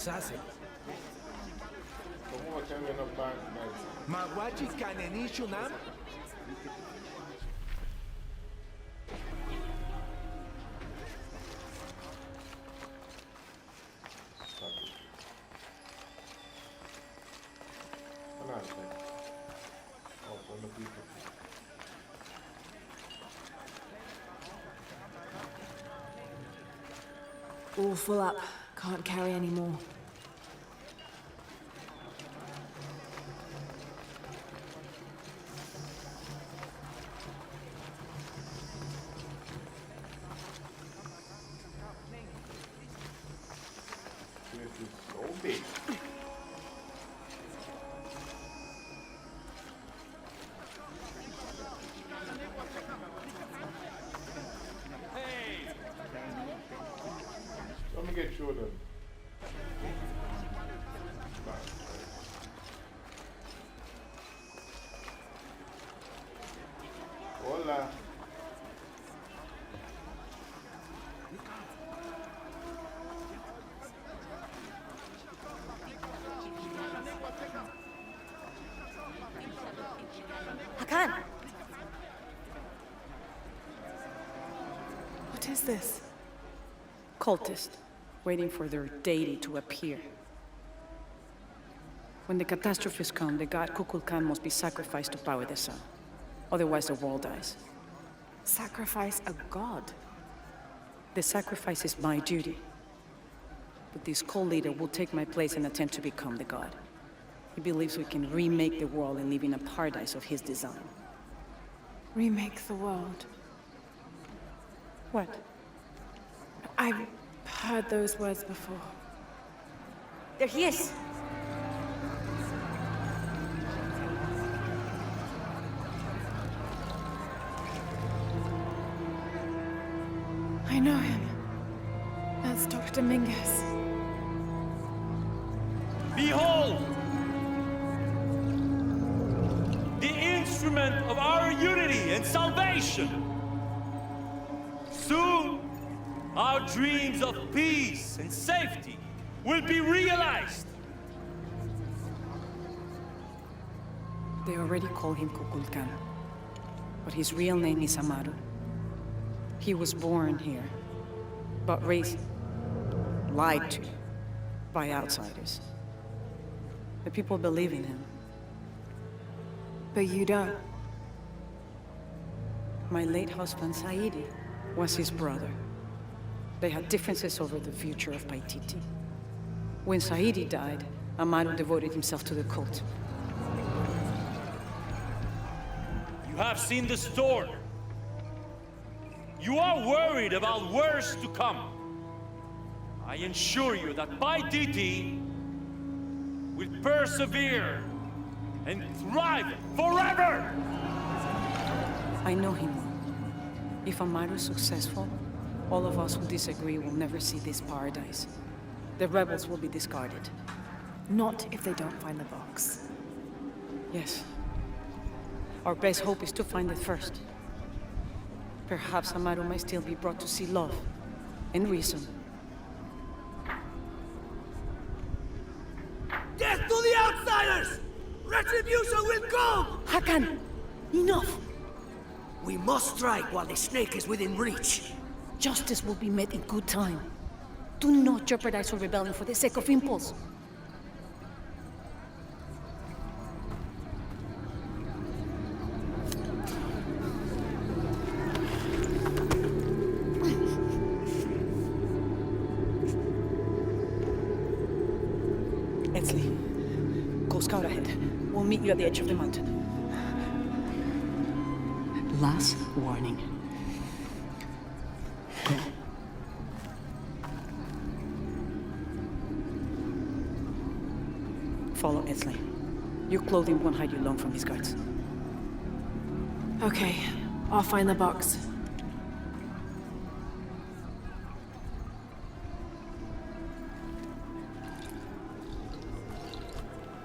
Sase. ¿Cómo va a cambiar los bancos? Mawachi kanenishu nam? All full up. Can't carry any more. This is so big. Let me get you them. Hola. Hakan! What is this? Cultist, waiting for their deity to appear. When the catastrophes come, the god Kukulkan must be sacrificed to power the sun. Otherwise the world dies. Sacrifice a god? The sacrifice is my duty. But this cult leader will take my place and attempt to become the god. He believes we can remake the world and live in a paradise of his design. Remake the world. What? I've heard those words before. There he is! I know him. That's Dr. Mingus. Behold! The instrument of our unity and salvation! Soon, our dreams of peace and safety will be realized! They already call him Kukulkan, but his real name is Amaru. He was born here, but raised, lied to, by outsiders. The people believe in him. But you don't. My late husband, Saidi, was his brother. They had differences over the future of Paititi. When Saidi died, Amaru devoted himself to the cult. You have seen the storm. You are worried about worse to come. I assure you that Paititi will persevere and thrive forever! I know him well. If Amaru is successful, all of us who disagree will never see this paradise. The rebels will be discarded. Not if they don't find the box. Yes. Our best hope is to find it first. Perhaps Amaru might still be brought to see love and reason. Death to the outsiders! Retribution will come! Hakan! Enough! We must strike while the snake is within reach. Justice will be met in good time. Do not jeopardize our rebellion for the sake of impulse. Etzli, go scout ahead. We'll meet you at the edge of the mountain. Last warning. Follow Etzli. Your clothing won't hide you long from his guards. Okay, I'll find the box.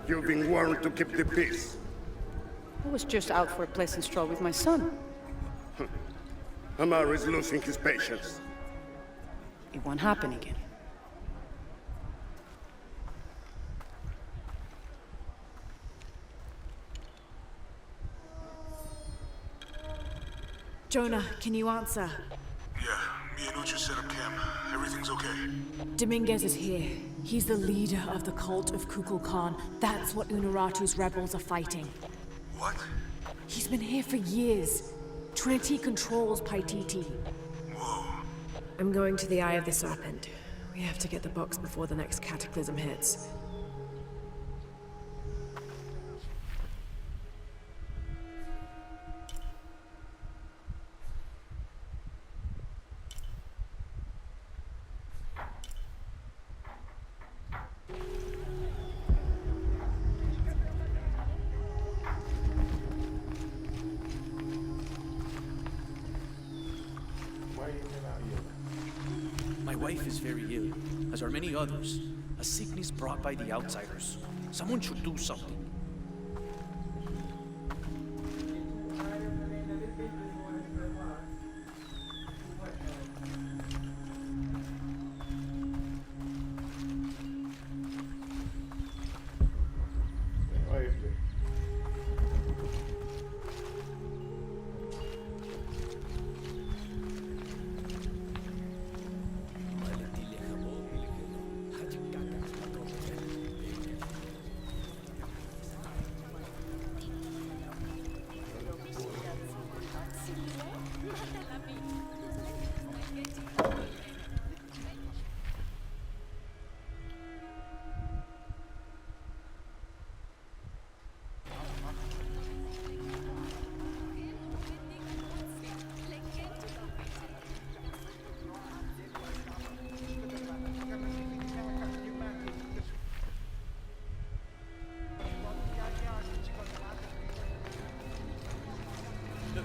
You've been warned to keep the peace. I was just out for a pleasant stroll with my son. Amaru is losing his patience. It won't happen again. Jonah, can you answer? Yeah, me and Ucha set up camp. Everything's okay. Dominguez is here. He's the leader of the cult of Kukulkan. That's what Unuratu's rebels are fighting. What? He's been here for years. Trinity controls Paititi. Whoa. I'm going to the Eye of the Serpent. We have to get the box before the next cataclysm hits. Why you in out here? My wife is very ill, as are many others. A sickness brought by the outsiders. Someone should do something. Why is it?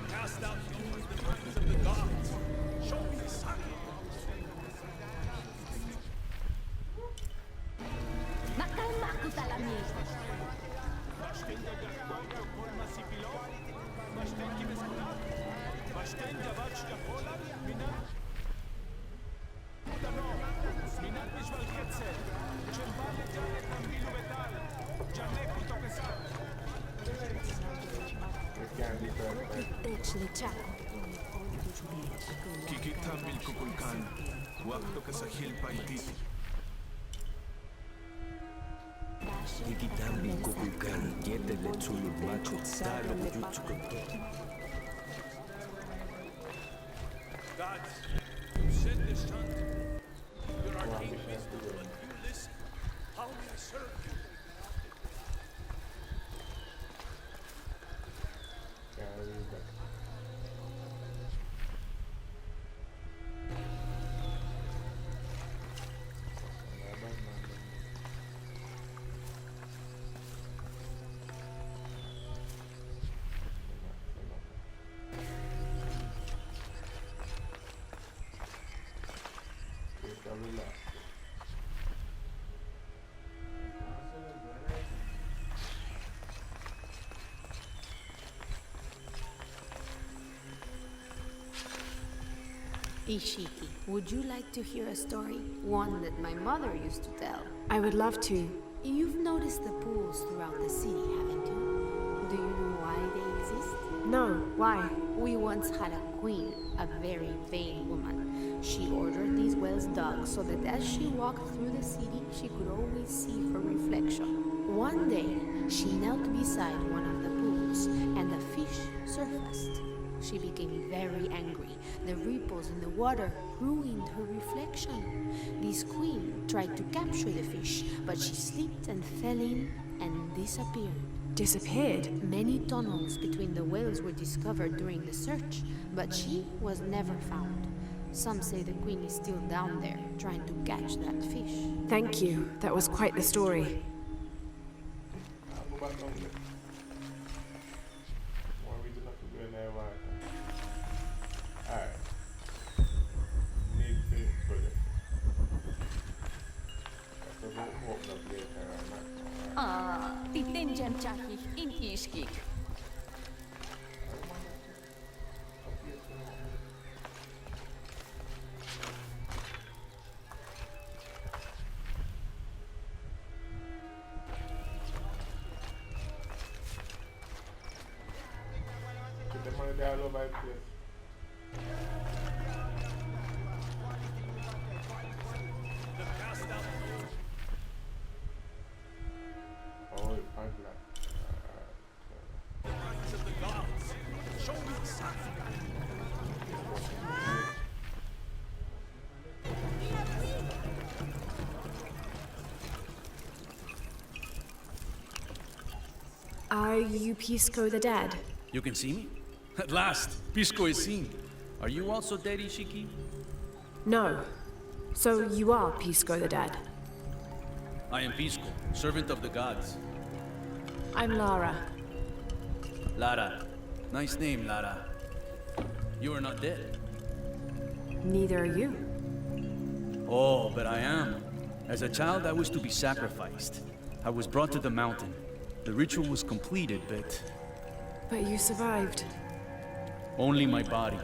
Cast out humans the minds of the gods. Show me the sun. It can't be perfect. Kikitam bil kukulkan. Wakto ka sa hill paititi. Ikitambi kukulkan, yete le tsuyut macho, talo jutsu koto. Gods, you send this hunt. You're arcane wisdom, but you listen. How may I serve you? Can't read that. Ishiki, would you like to hear a story? One that my mother used to tell. I would love to. You've noticed the pools throughout the city, haven't you? Do you know why they exist? No, why? We once had a queen, a very vain woman. She ordered these wells dug so that as she walked through the city, she could always see her reflection. One day, she knelt beside one of the pools, and a fish surfaced. She became very angry. The ripples in the water ruined her reflection. This queen tried to capture the fish, but she slipped and fell in and disappeared. Disappeared? Many tunnels between the whales were discovered during the search, but she was never found. Some say the queen is still down there, trying to catch that fish. Thank you. That was quite the story. I'll go back on there. More reason not to go in there, right? Alright. Need to put it. So we'll open up later, right? Titenjam chakich in ishkik. Put the money there all over the place. Oh, it's unlocked. Rise of the gods. Show me something. Are you Pisco the Dead? You can see me? At last, Pisco is seen. Are you also dead, Ishiki? No. So you are Pisco the Dead. I am Pisco, servant of the gods. I'm Lara. Lara. Nice name, Lara. You are not dead. Neither are you. Oh, but I am. As a child, I was to be sacrificed. I was brought to the mountain. The ritual was completed, but But you survived. only my body.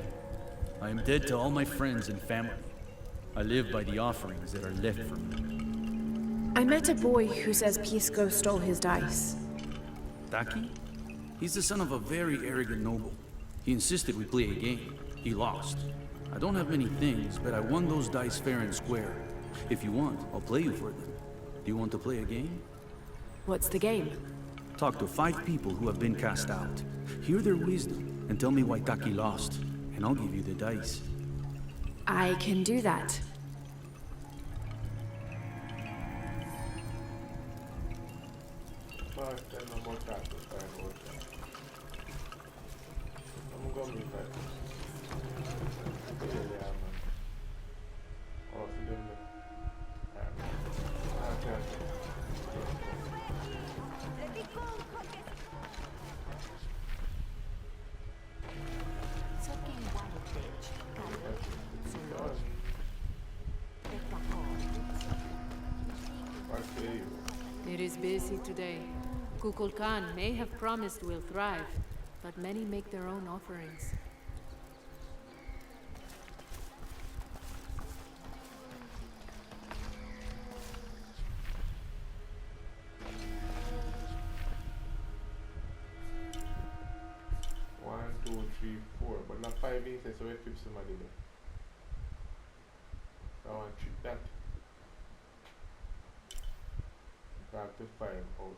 I am dead to all my friends and family. I live by the offerings that are left for me. I met a boy who says Pisco stole his dice. Taki? He's the son of a very arrogant noble. He insisted we play a game. He lost. I don't have many things, but I won those dice fair and square. If you want, I'll play you for them. Do you want to play a game? What's the game? Talk to 5 people who have been cast out. Hear their wisdom and tell me why Taki lost, and I'll give you the dice. I can do that. But then no more time to find out. I'm gonna meet that. Yeah, man. Oh, so then It is busy today. Kukulkan may have promised we'll thrive, but many make their own offerings. One, two, three, four. But not 5 inches, so we keep somebody there. So I want to treat that. Back to 5 outcast.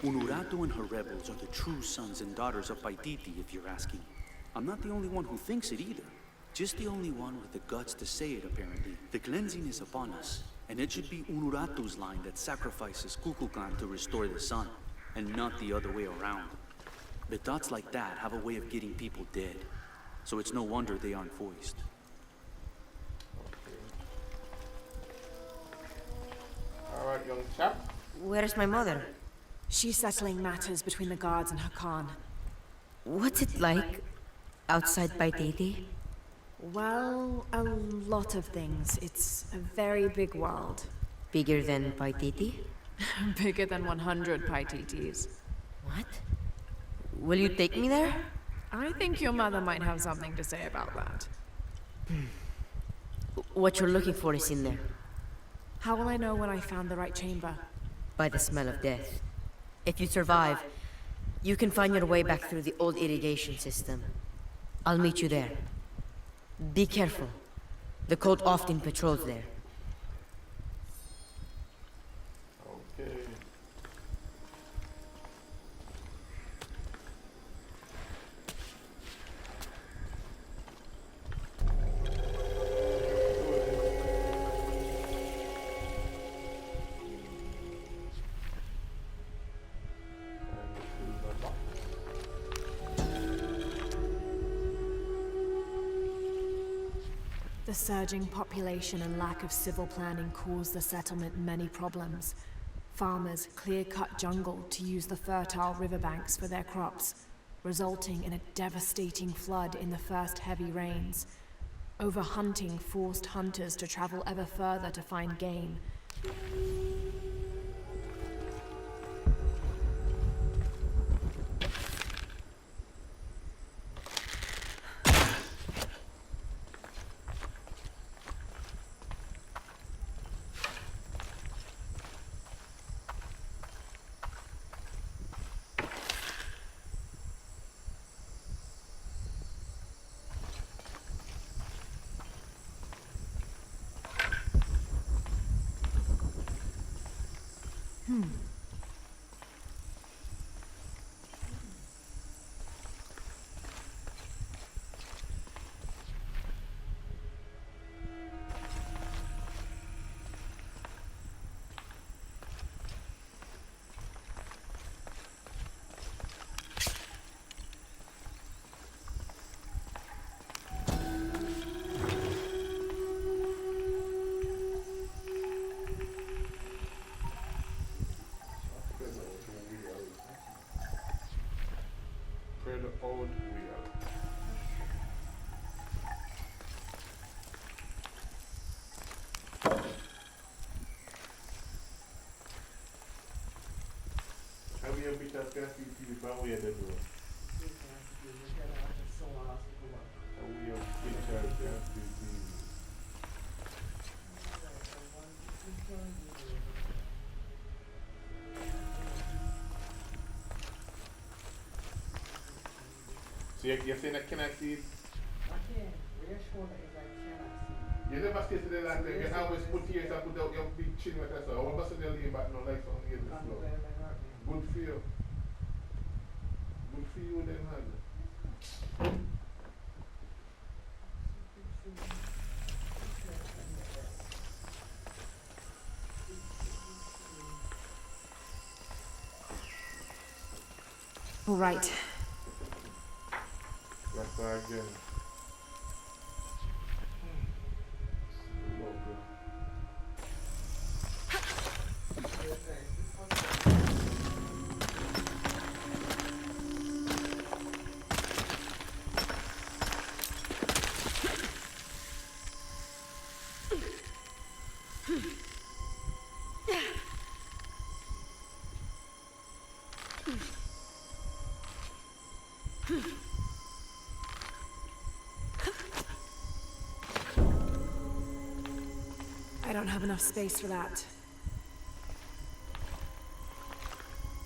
Unuratu and her rebels are the true sons and daughters of Paititi, if you're asking. I'm not the only one who thinks it either. Just the only one with the guts to say it, apparently. The cleansing is upon us, and it should be Unuratu's line that sacrifices Kukulkan to restore the sun, and not the other way around. But thoughts like that have a way of getting people dead, so it's no wonder they aren't voiced. Alright, young chap. Where's my mother? She's settling matters between the guards and her Khan. What's it like outside Paititi? Well, a lot of things. It's a very big world. Bigger than Paititi? Bigger than 100 Paititis. What? Will you take me there? I think your mother might have something to say about that. What you're looking for is in there. How will I know when I found the right chamber? By the smell of death. If you survive, you can find your way back through the old irrigation system. I'll meet you there. Be careful. The cult often patrols there. Okay. The surging population and lack of civil planning caused the settlement many problems. Farmers clear-cut jungle to use the fertile riverbanks for their crops, resulting in a devastating flood in the first heavy rains. Overhunting forced hunters to travel ever further to find game. the old wheel. Have you been to see from where they do? Have you been to see? So you're saying I cannot see it? I can. Reassure that is I cannot see. You never stay to the land there. You always put here and put out your big chin with us. What about the lean back now like something here this slow? Good for you. Good for you then, honey. All right. Let's try again. I don't have enough space for that.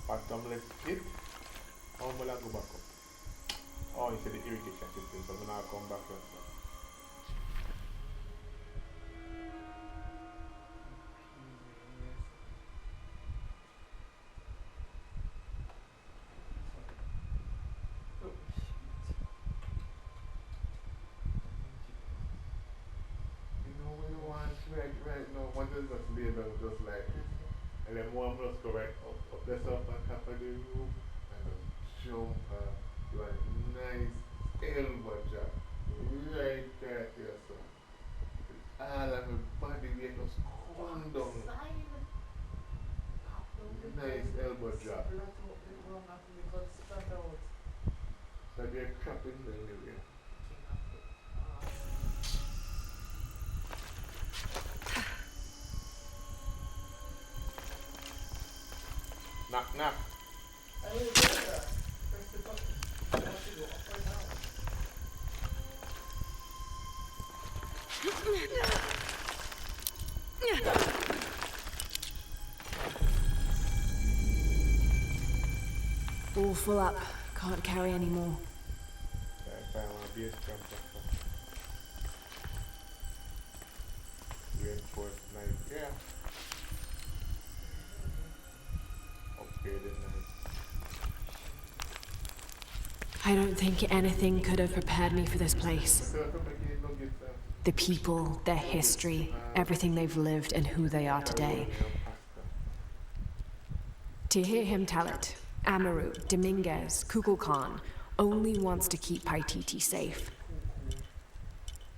Bottomless pit. How will I go back up? Oh, you said the irrigation system, so I'm gonna come back here. Right now, one is just lay down just like this. And then one must go right up the top on top of the roof and just jump do a nice elbow drop right there to yourself. All of my body weight just come down. Nice elbow drop. So they're crapping anyway. Knock, knock. All full up. Can't carry any more. Reinforced knife, yeah. I don't think anything could have prepared me for this place. The people, their history, everything they've lived and who they are today. To hear him tell it, Amaru, Dominguez, Kukulkan only wants to keep Paititi safe.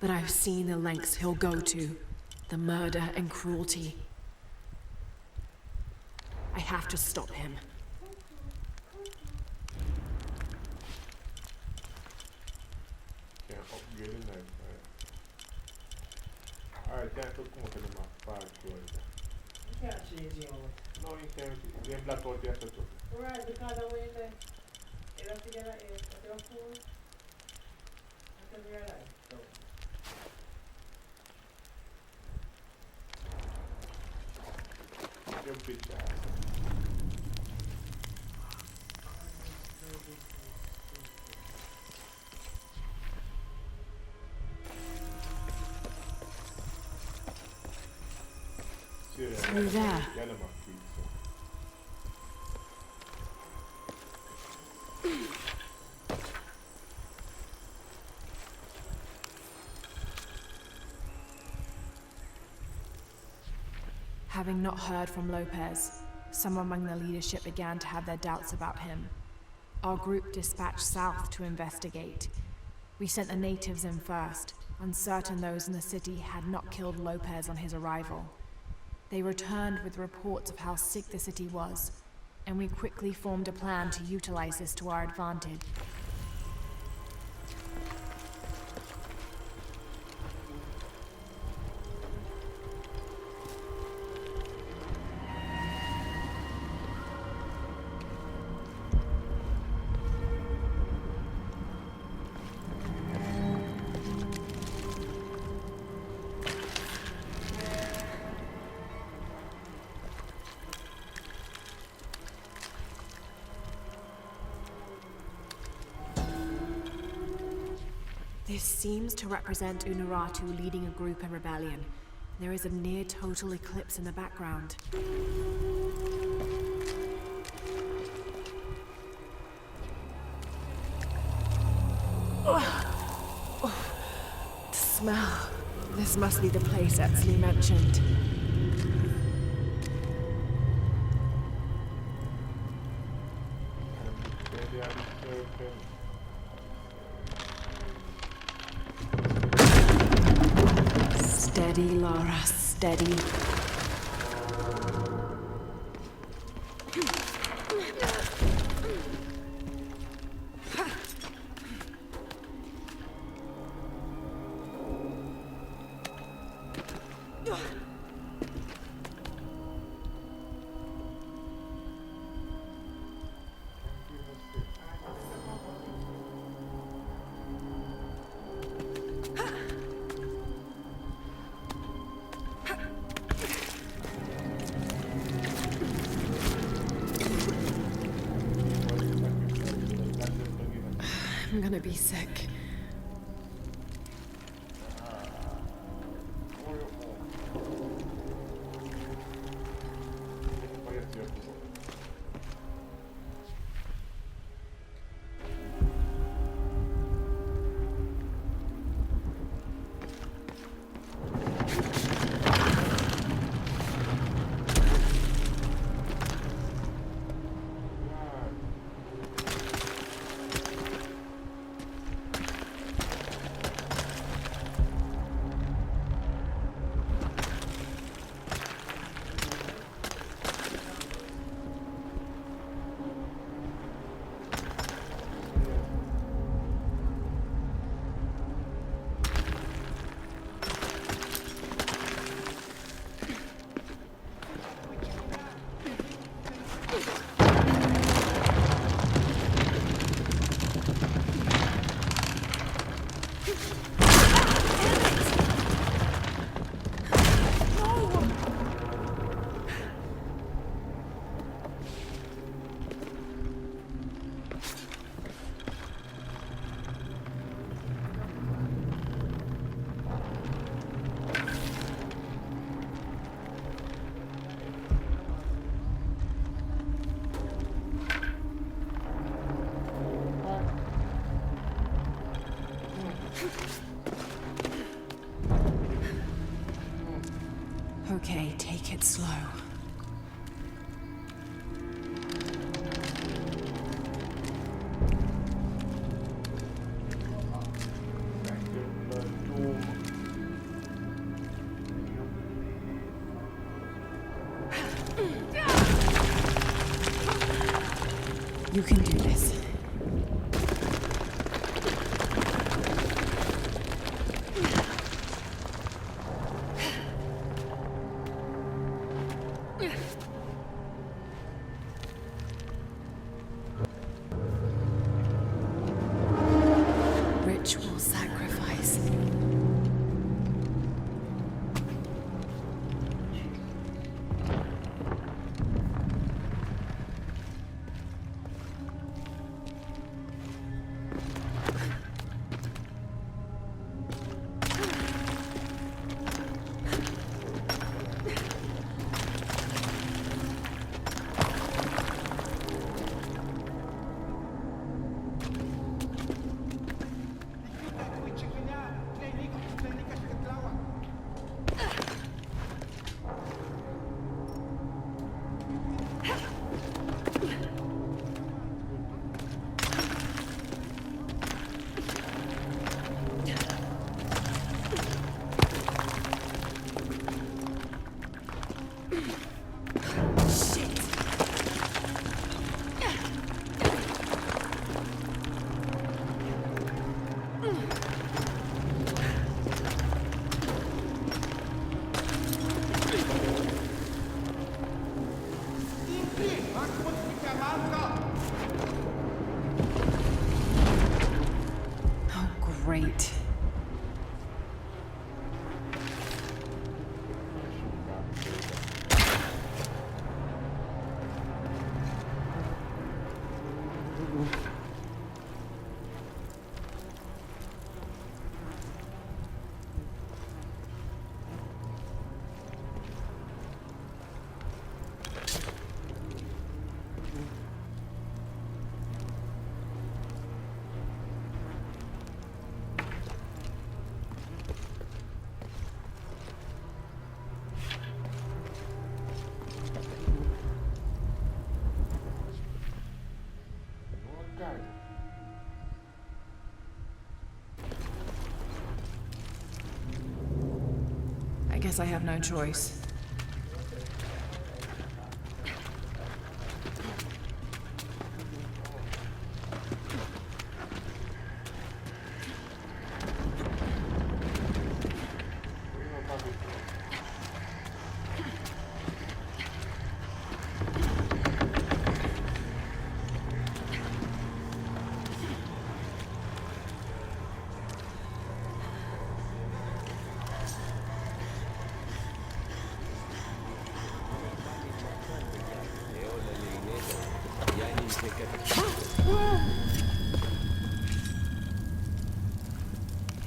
But I've seen the lengths he'll go to, the murder and cruelty. I have to stop him. Alright, can't come up in my fire clothes. You can't change him out. No, you can't. They black out there too. Right, because the way they have to get a fool. I can realize. Jump it down. Through there. Having not heard from Lopez, some among the leadership began to have their doubts about him. Our group dispatched south to investigate. We sent the natives in first, uncertain those in the city had not killed Lopez on his arrival. They returned with reports of how sick the city was, and we quickly formed a plan to utilize this to our advantage. This seems to represent Unuratu leading a group in rebellion. There is a near-total eclipse in the background. The smell. This must be the place Etsley mentioned. Steady, Lara, steady. I'm gonna be sick. Okay, take it slow. You can do this. Ritual sacrifice. Great. Guess I have no choice.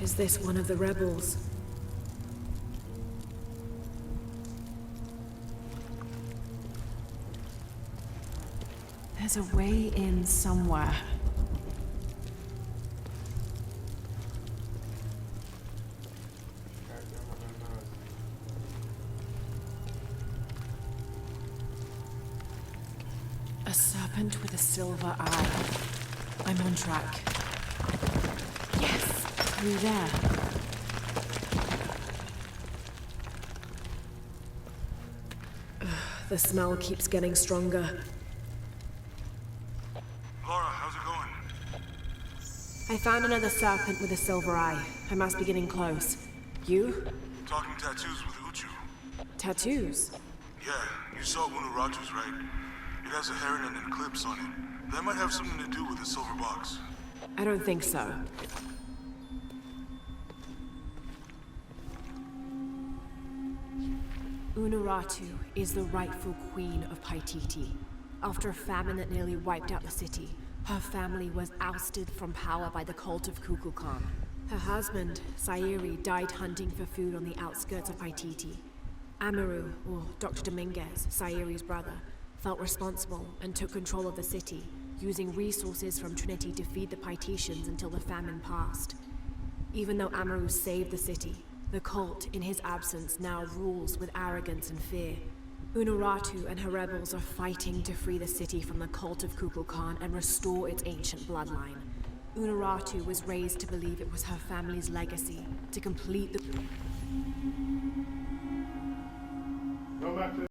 Is this one of the rebels? There's a way in somewhere. A serpent with a silver eye. I'm on track. Yes! Through there. The smell keeps getting stronger. Laura, how's it going? I found another serpent with a silver eye. I must be getting close. You? Talking tattoos with Uchu. Tattoos? Yeah, you saw Unuratu's, right? It has a heron and an eclipse on it. That might have something to do with the silver box. I don't think so. Unuratu is the rightful queen of Paititi. After a famine that nearly wiped out the city, her family was ousted from power by the cult of Kukulkan. Her husband, Sayuri, died hunting for food on the outskirts of Paititi. Amaru, or Dr. Dominguez, Sayuri's brother, felt responsible and took control of the city, using resources from Trinity to feed the Paititians until the famine passed. Even though Amaru saved the city, the cult, in his absence, now rules with arrogance and fear. Unuratu and her rebels are fighting to free the city from the cult of Kukulkan and restore its ancient bloodline. Unuratu was raised to believe it was her family's legacy to complete the